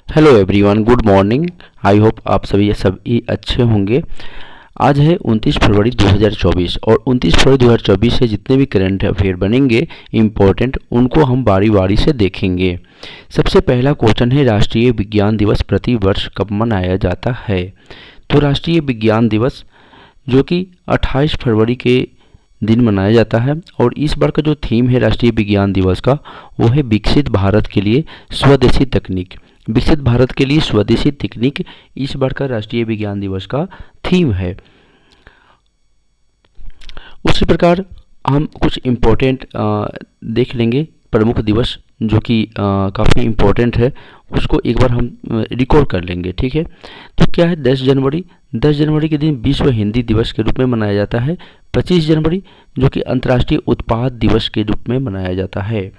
Hello everyone, good morning. I hope आप सभी अच्छे होंगे। आज है 29 फरवरी 2024 और 29 फरवरी 2024 से जितने भी करंट अफेयर बनेंगे इम्पोर्टेंट, उनको हम बारी बारी से देखेंगे। सबसे पहला क्वेश्चन है, राष्ट्रीय विज्ञान दिवस प्रति वर्ष कब मनाया जाता है? तो राष्ट्रीय विज्ञान दिवस जो कि 28 फरवरी के दिन मनाया जाता है और इस बार का जो थीम है राष्ट्रीय विज्ञान दिवस का, वो है विकसित भारत के लिए स्वदेशी तकनीक। विकसित भारत के लिए स्वदेशी तकनीक इस बार का राष्ट्रीय विज्ञान दिवस का थीम है। उसी प्रकार हम कुछ इम्पोर्टेंट देख लेंगे प्रमुख दिवस जो कि काफ़ी इम्पोर्टेंट है, उसको एक बार हम रिकॉर्ड कर लेंगे। ठीक है, तो क्या है 10 जनवरी। 10 जनवरी के दिन विश्व हिंदी दिवस के रूप में मनाया जाता है। 25 जनवरी जो कि अंतर्राष्ट्रीय उत्पाद दिवस के रूप में मनाया जाता है।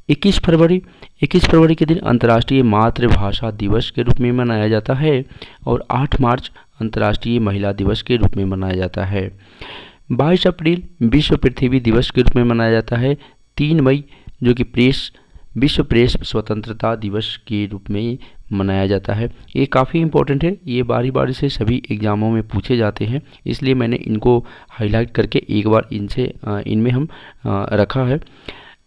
21 फरवरी 21 फरवरी के दिन अंतर्राष्ट्रीय मातृभाषा दिवस के रूप में मनाया जाता है और 8 मार्च अंतर्राष्ट्रीय महिला दिवस के रूप में मनाया जाता है। 22 अप्रैल विश्व पृथ्वी दिवस के रूप में मनाया जाता है। 3 मई जो कि विश्व प्रेस स्वतंत्रता दिवस के रूप में मनाया जाता है। ये काफ़ी इम्पोर्टेंट है, ये बारी बारी से सभी एग्ज़ामों में पूछे जाते हैं, इसलिए मैंने इनको हाईलाइट करके एक बार इनमें हम रखा है।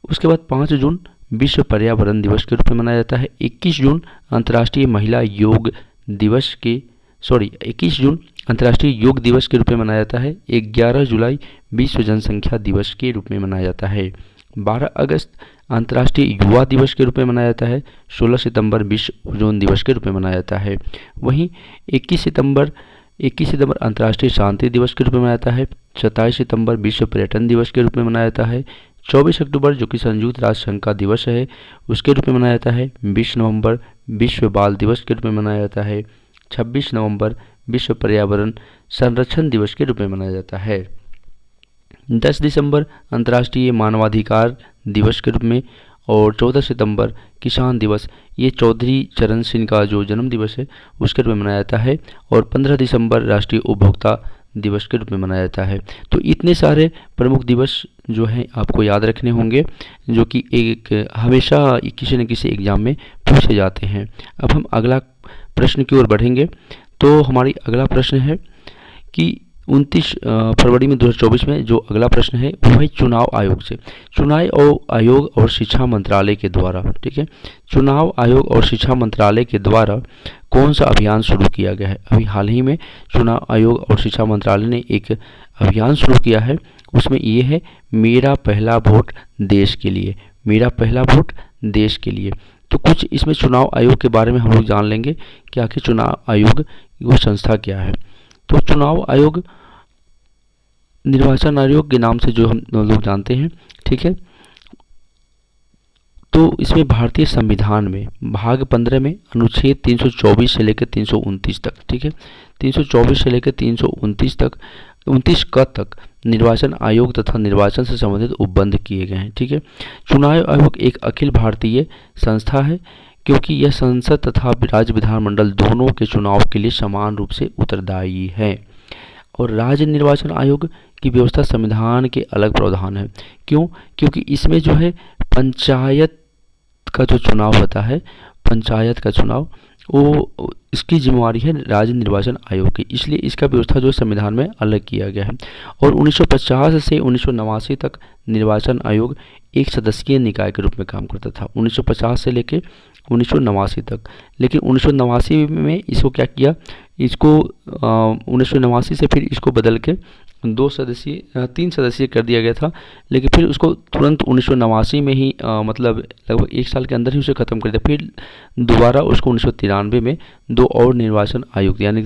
उसके बाद 5 जून विश्व पर्यावरण दिवस के रूप में मनाया जाता है। 21 जून अंतर्राष्ट्रीय महिला योग दिवस के 21 जून अंतर्राष्ट्रीय योग दिवस के रूप में मनाया जाता है। 11 जुलाई विश्व जनसंख्या दिवस के रूप में मनाया जाता है। 12 अगस्त अंतर्राष्ट्रीय युवा दिवस के रूप में मनाया जाता है। 16 सितंबर विश्व ओजोन दिवस के रूप में मनाया जाता है। वहीं 21 सितंबर अंतर्राष्ट्रीय शांति दिवस के रूप में मनाया जाता है। 27 सितंबर विश्व पर्यटन दिवस के रूप में मनाया जाता है। 24 अक्टूबर जो कि संयुक्त राष्ट्र संघ का दिवस है उसके रूप में मनाया जाता है। 20 नवंबर विश्व बाल दिवस के रूप में मनाया जाता है। 26 नवंबर विश्व पर्यावरण संरक्षण दिवस के रूप में मनाया जाता है। 10 दिसंबर अंतर्राष्ट्रीय मानवाधिकार दिवस के रूप में और 14 सितंबर किसान दिवस, ये चौधरी चरण सिंह का जो जन्म दिवस है उसके रूप में मनाया जाता है। और 15 दिसंबर राष्ट्रीय उपभोक्ता दिवस के रूप में मनाया जाता है। तो इतने सारे प्रमुख दिवस जो हैं आपको याद रखने होंगे, जो कि एक हमेशा किसी न किसी एग्ज़ाम में पूछे जाते हैं। अब हम अगला प्रश्न की ओर बढ़ेंगे। तो हमारी अगला प्रश्न है कि 29 फरवरी में 2024 में जो अगला प्रश्न है वो है चुनाव आयोग से। चुनाव आयोग और शिक्षा मंत्रालय के द्वारा, ठीक है, चुनाव आयोग और शिक्षा मंत्रालय के द्वारा कौन सा अभियान शुरू किया गया है? अभी हाल ही में चुनाव आयोग और शिक्षा मंत्रालय ने एक अभियान शुरू किया है, उसमें ये है मेरा पहला वोट देश के लिए। मेरा पहला वोट देश के लिए। तो कुछ इसमें चुनाव आयोग के बारे में हम लोग जान लेंगे कि आखिर चुनाव आयोग वो संस्था क्या है। तो चुनाव आयोग निर्वाचन आयोग के नाम से जो हम लोग जानते हैं, ठीक है। तो इसमें भारतीय संविधान में भाग 15 में अनुच्छेद 324 से लेकर 329 तक, ठीक है, 324 से लेकर 329 तक 29 क तक निर्वाचन आयोग तथा निर्वाचन से संबंधित उपबंध किए गए हैं। ठीक है, चुनाव आयोग एक अखिल भारतीय संस्था है क्योंकि यह संसद तथा राज्य विधानमंडल दोनों के चुनाव के लिए समान रूप से उत्तरदायी है। और राज्य निर्वाचन आयोग की व्यवस्था संविधान के अलग प्रावधान है। क्यों? क्योंकि इसमें जो है पंचायत का जो चुनाव होता है, पंचायत का चुनाव, वो इसकी जिम्मेवारी है राज्य निर्वाचन आयोग की, इसलिए इसका व्यवस्था जो संविधान में अलग किया गया है। और 1950 से 1989 तक निर्वाचन आयोग एक सदस्यीय निकाय के रूप में काम करता था, 1950 से लेकर 1989 तक। लेकिन 1989 में इसको क्या किया, इसको 1989 से फिर इसको बदल के 3 सदस्यीय कर दिया गया था। लेकिन फिर उसको तुरंत 1989 में ही मतलब लगभग 1 साल के अंदर ही उसे ख़त्म कर दिया। फिर दोबारा उसको 1993 में 2 और निर्वाचन आयुक्त यानी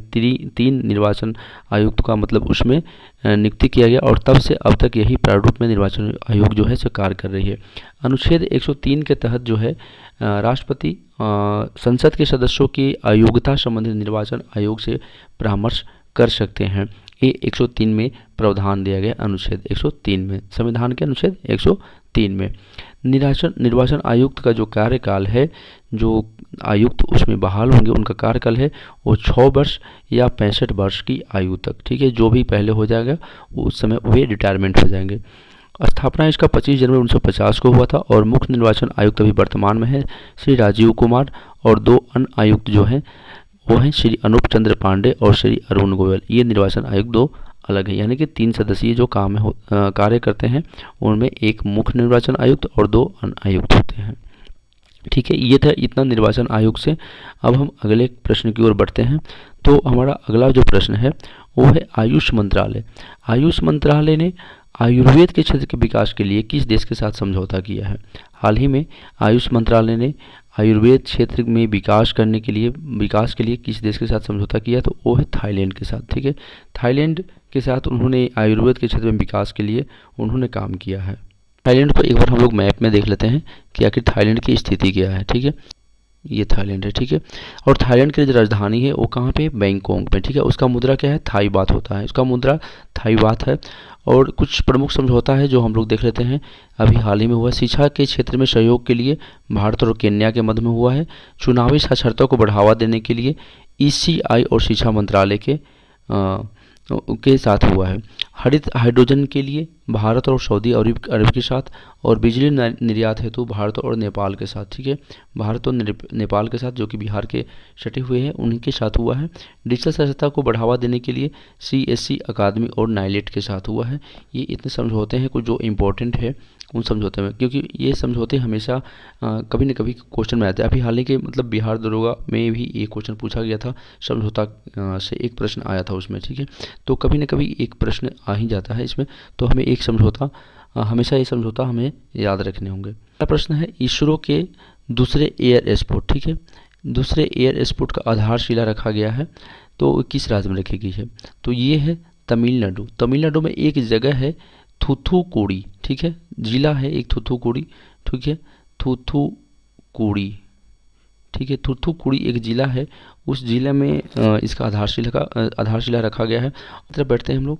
3 निर्वाचन आयुक्त का मतलब उसमें नियुक्ति किया गया और तब से अब तक यही प्रारूप में निर्वाचन आयोग जो है कार्य कर रही है। अनुच्छेद 103 के तहत जो है राष्ट्रपति संसद के सदस्यों की अयोग्यता संबंधित निर्वाचन आयोग से परामर्श कर सकते हैं। ये 103 में प्रावधान दिया गया, अनुच्छेद 103 में, संविधान के अनुच्छेद 103 में। निर्वाचन आयुक्त का जो कार्यकाल है, जो आयुक्त उसमें बहाल होंगे उनका कार्यकाल है वो 6 वर्ष या 65 वर्ष की आयु तक, ठीक है। जो भी पहले हो जाएगा उस समय वे रिटायरमेंट हो जाएंगे। स्थापना इसका 25 जनवरी 1950 को हुआ था और मुख्य निर्वाचन आयुक्त अभी वर्तमान में है श्री राजीव कुमार और 2 अन्य आयुक्त जो हैं वो हैं श्री अनूप चंद्र पांडे और श्री अरुण गोयल। ये निर्वाचन आयुक्त 2 अलग है, यानी कि 3 सदस्यीय जो कार्य करते हैं उनमें एक मुख्य निर्वाचन आयुक्त और 2 अन्य आयुक्त होते हैं। ठीक है, ये था इतना निर्वाचन आयोग से। अब हम अगले प्रश्न की ओर बढ़ते हैं। तो हमारा अगला जो प्रश्न है वो है आयुष मंत्रालय। आयुष मंत्रालय ने आयुर्वेद के क्षेत्र के विकास के लिए किस देश के साथ समझौता किया है? हाल ही में आयुष मंत्रालय ने आयुर्वेद क्षेत्र में विकास के लिए किस देश के साथ समझौता किया? तो वो है थाईलैंड के साथ। ठीक है, थाईलैंड के साथ उन्होंने आयुर्वेद के क्षेत्र में विकास के लिए उन्होंने काम किया है। थाईलैंड को एक बार हम लोग मैप में देख लेते हैं कि आखिर थाईलैंड की स्थिति क्या है। ठीक है, ये थाईलैंड है। ठीक है, और थाईलैंड की जो राजधानी है वो कहाँ पे? बैंकॉक में। ठीक है, उसका मुद्रा क्या है? थाई बात होता है, उसका मुद्रा थाई बात है। और कुछ प्रमुख समझौता है जो हम लोग देख लेते हैं। अभी हाल ही में हुआ शिक्षा के क्षेत्र में सहयोग के लिए भारत और केन्या के मध्य में हुआ है। चुनावी साक्षरता को बढ़ावा देने के लिए ECI और शिक्षा मंत्रालय के साथ हुआ है। हरित हाइड्रोजन के लिए भारत और सऊदी अरब के साथ, और बिजली निर्यात हेतु भारत और नेपाल के साथ। ठीक है, भारत और नेपाल के साथ जो कि बिहार के सटे हुए हैं उन्हीं के साथ हुआ है। डिजिटल साक्षरता को बढ़ावा देने के लिए CSC अकादमी और नाइलेट के साथ हुआ है। ये इतने समझौते हैं कुछ जो इम्पोर्टेंट है उन समझौते में, क्योंकि ये समझौते हमेशा कभी न कभी क्वेश्चन में आते हैं। अभी हाल ही के बिहार दरोगा में भी एक क्वेश्चन पूछा गया था, समझौता से एक प्रश्न आया था उसमें। ठीक है, तो कभी न कभी एक प्रश्न आ ही जाता है इसमें, तो हमें हमेशा ये समझौता हमें याद रखने होंगे। अगला प्रश्न है इसरो के दूसरे एयर स्पोर्ट। ठीक है, दूसरे एयर स्पोर्ट का आधारशिला रखा गया है, तो किस राज्य में रखी गई है? तो ये है तमिलनाडु। तमिलनाडु में एक जगह है थूथुकुडी। ठीक है, जिला है एक थूथुकुडी। ठीक है, थूथुकुडी। ठीक है, थूथुकुडी एक जिला है, उस जिले में इसका आधारशिला रखा गया है। तरफ बैठते हैं हम लोग।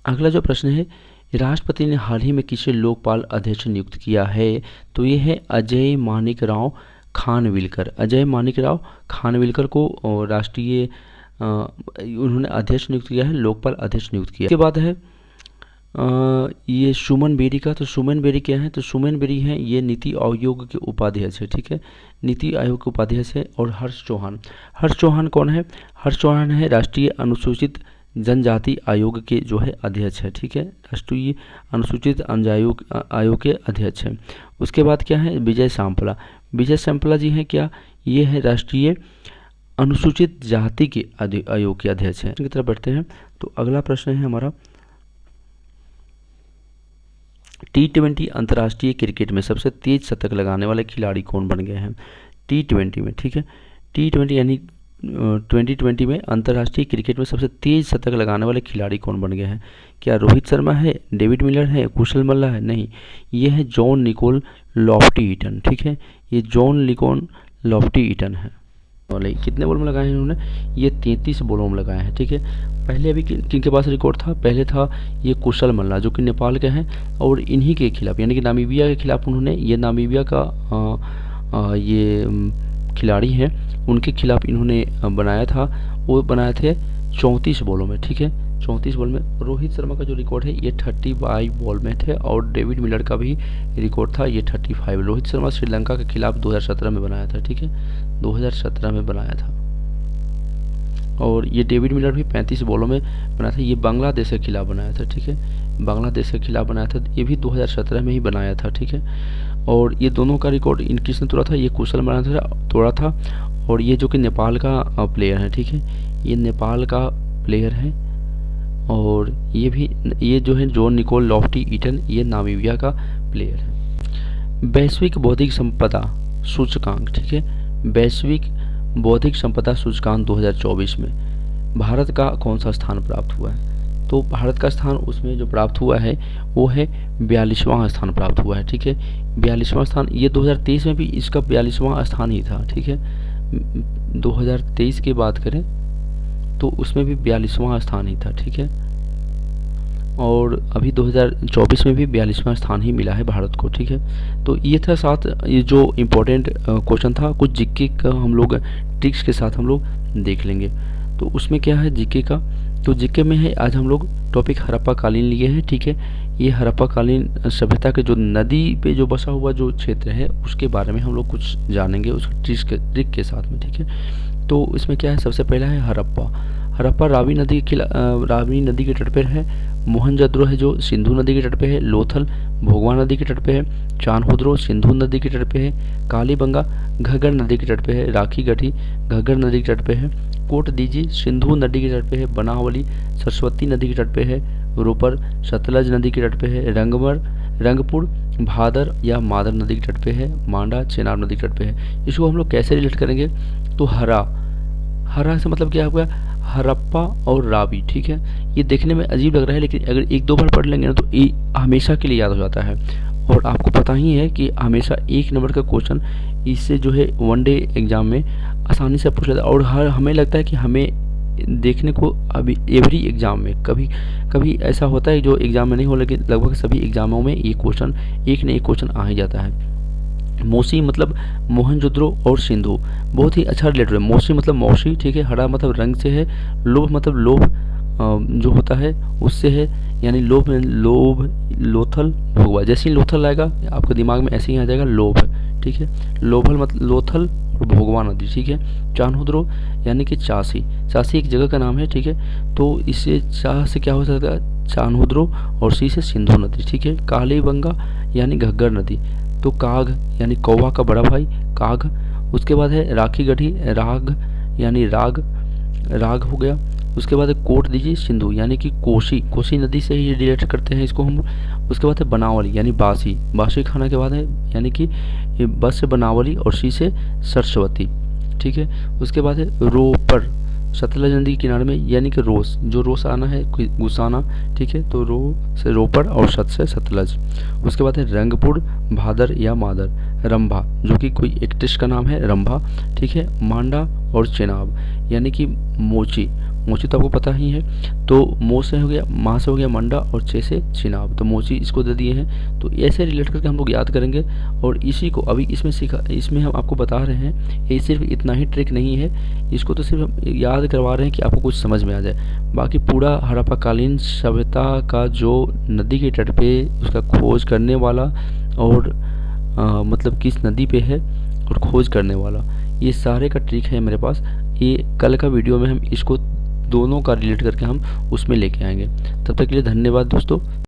अगला जो प्रश्न है, राष्ट्रपति ने हाल ही में किसे लोकपाल अध्यक्ष नियुक्त किया है? तो ये है अजय माणिकराव खानविलकर। अजय माणिकराव खानविलकर को राष्ट्रीय उन्होंने अध्यक्ष नियुक्त किया है, लोकपाल अध्यक्ष नियुक्त किया। इसके बाद है ये सुमन बेरी का। तो सुमन बेरी क्या है? तो सुमन बेरी हैं ये नीति आयोग के उपाध्यक्ष है। ठीक है, नीति आयोग के उपाध्यक्ष है। और हर्ष चौहान कौन है? हर्ष चौहान है राष्ट्रीय अनुसूचित जनजाति आयोग के जो है अध्यक्ष है। ठीक है, राष्ट्रीय अनुसूचित आयोग के अध्यक्ष हैं। उसके बाद क्या है? विजय सांपला जी हैं क्या? ये है राष्ट्रीय अनुसूचित जाति के आयोग के अध्यक्ष हैं। की तरफ बढ़ते हैं। तो अगला प्रश्न है हमारा, T20 अंतर्राष्ट्रीय क्रिकेट में सबसे तेज शतक लगाने वाले खिलाड़ी कौन बन गए हैं? T20 में। ठीक है, T20 यानी 2020 में अंतर्राष्ट्रीय क्रिकेट में सबसे तेज शतक लगाने वाले खिलाड़ी कौन बन गए हैं? क्या रोहित शर्मा है, डेविड मिलर है, कुशल मल्ला है? नहीं, ये है जॉन निकोल लॉफ्टी ईटन। ठीक है, ये जॉन निकोल लॉफ्टी ईटन है। वाले कितने बॉल में लगाए हैं इन्होंने? ये 33 बॉलों में लगाए हैं। ठीक है, पहले अभी किनके पास रिकॉर्ड था? पहले था ये कुशल मल्ला जो कि नेपाल के हैं, और इन्हीं के खिलाफ यानी कि नामीबिया के खिलाफ उन्होंने, ये नामीबिया का ये खिलाड़ी हैं, उनके खिलाफ इन्होंने बनाया था। वो बनाए थे 34 बॉलों में। ठीक है, 34 बॉल में। रोहित शर्मा का जो रिकॉर्ड है ये 35 बॉल में थे, और डेविड मिलर का भी रिकॉर्ड था ये 35। रोहित शर्मा श्रीलंका के खिलाफ 2017 में बनाया था। ठीक है, 2017 में बनाया था। और ये डेविड मिलर भी 35 बॉलों में बनाया था। ये बांग्लादेश के खिलाफ बनाया था। ठीक है, बांग्लादेश के खिलाफ बनाया था, ये भी 2017 में ही बनाया था। ठीक है, और ये दोनों का रिकॉर्ड किसने तोड़ा था? ये कुशल मल्ला तोड़ा था। और ये जो कि नेपाल का प्लेयर है। ठीक है, ये नेपाल का प्लेयर है। और ये जो है जॉन निकोल लॉफ्टी ईटन, ये नामीबिया का प्लेयर है। वैश्विक बौद्धिक संपदा सूचकांक। ठीक है, वैश्विक बौद्धिक संपदा सूचकांक 2024 में भारत का कौन सा स्थान प्राप्त हुआ है? तो भारत का स्थान उसमें जो प्राप्त हुआ है वो है 42वां स्थान प्राप्त हुआ है। ठीक है, 42वां स्थान। ये 2023 में भी इसका 42वां स्थान ही था। ठीक है, 2023 की बात करें तो उसमें भी 42वां स्थान ही था। ठीक है, और अभी 2024 में भी 42वां स्थान ही मिला है भारत को। ठीक है, तो ये था 7 ये जो इम्पोर्टेंट क्वेश्चन था। कुछ जीके का हम लोग ट्रिक्स के साथ हम लोग देख लेंगे। तो उसमें क्या है जीके का, तो जीके में है आज हम लोग टॉपिक हड़प्पा कालीन लिए हैं, ठीक है। ये हड़प्पा कालीन सभ्यता के जो नदी पे जो बसा हुआ जो क्षेत्र है उसके बारे में हम लोग कुछ जानेंगे उस ट्रिक के साथ में, ठीक है। तो इसमें क्या है, सबसे पहला है हड़प्पा। हड़प्पा रावी नदी के तट पर है। मोहनजोदड़ो है जो सिंधु नदी के तट पे है। लोथल भोगवा नदी के तट पे है। चान्होद्रो सिंधु नदी के तट पे है। कालीबंगा घग्गर नदी के तट पे है। राखी गढ़ी घग्गर नदी के तट पे है। कोट दीजी सिंधु नदी के तट पे है। बनावली सरस्वती नदी के तट पे है। रोपर सतलज नदी के तट पे है। रंगपुर भादर या मादर नदी के तट पे है। मांडा चेनाब नदी के तट पे है। इसको हम लोग कैसे रिलेट करेंगे, तो हरा से मतलब क्या हुआ, हड़प्पा और रावी, ठीक है। ये देखने में अजीब लग रहा है लेकिन अगर एक दो बार पढ़ लेंगे ना तो ये हमेशा के लिए याद हो जाता है। और आपको पता ही है कि हमेशा 1 नंबर का क्वेश्चन इससे जो है वनडे एग्जाम में आसानी से पूछ लेता है। और हमें लगता है कि हमें देखने को अभी एवरी एग्जाम में कभी ऐसा होता है जो एग्जाम में नहीं हो, लेकिन लगभग सभी एग्जामों में ये क्वेश्चन एक न एक क्वेश्चन आ ही जाता है। मौसी मतलब मोहनजोदड़ो और सिंधु, बहुत ही अच्छा रिलेटेड है। मौसी मतलब मौसी, ठीक है। हरा मतलब रंग से है। लोभ मतलब लोभ जो होता है उससे है, यानी लोभ लोथल भोगवा। जैसे ही लोथल आएगा आपके दिमाग में ऐसे ही आ जाएगा लोभ, ठीक है। लोभल मतलब लोथल और भोगवा नदी, ठीक है। चान्होद्रो यानी कि चासी एक जगह का नाम है, ठीक है। तो इससे चाह से क्या हो सकता है, चान्होद्रो, और सी से सिंधु नदी, ठीक है। कालीबंगा यानी घग्गर नदी, तो काग यानी कौवा का बड़ा भाई काग। उसके बाद है राखी गढ़ी राग यानी राग हो गया। उसके बाद है कोट दीजिए सिंधु यानी कि कोसी नदी से ही रिलेट करते हैं इसको हम। उसके बाद है बनावली यानी बासी खाना के बाद है यानी कि बस से बनावली और सी से सरस्वती, ठीक है। उसके बाद है रोपर सतलज नदी के किनारे में यानी कि रोस आना है गुसाना, ठीक है। तो रो से रोपर और सत से सतलज। उसके बाद है रंगपुर भादर या मादर। रंभा जो कि कोई एक्ट्रेस का नाम है रंभा, ठीक है। मांडा और चेनाब यानी कि मोची तो आपको पता ही है। तो मो से हो गया, माँ से हो गया मंडा और चे से चिनाब, तो मोची इसको दे दिए हैं। तो ऐसे रिलेट करके हम लोग याद करेंगे। और इसी को अभी इसमें हम आपको बता रहे हैं, ये सिर्फ इतना ही ट्रिक नहीं है, इसको तो सिर्फ हम याद करवा रहे हैं कि आपको कुछ समझ में आ जाए। बाकी पूरा हड़प्पा कालीन सभ्यता का जो नदी के तट पे उसका खोज करने वाला और मतलब किस नदी पे है और खोज करने वाला, ये सारे का ट्रिक है मेरे पास। ये कल का वीडियो में हम इसको दोनों का रिलेट करके हम उसमें लेके आएंगे। तब तक के लिए धन्यवाद दोस्तों।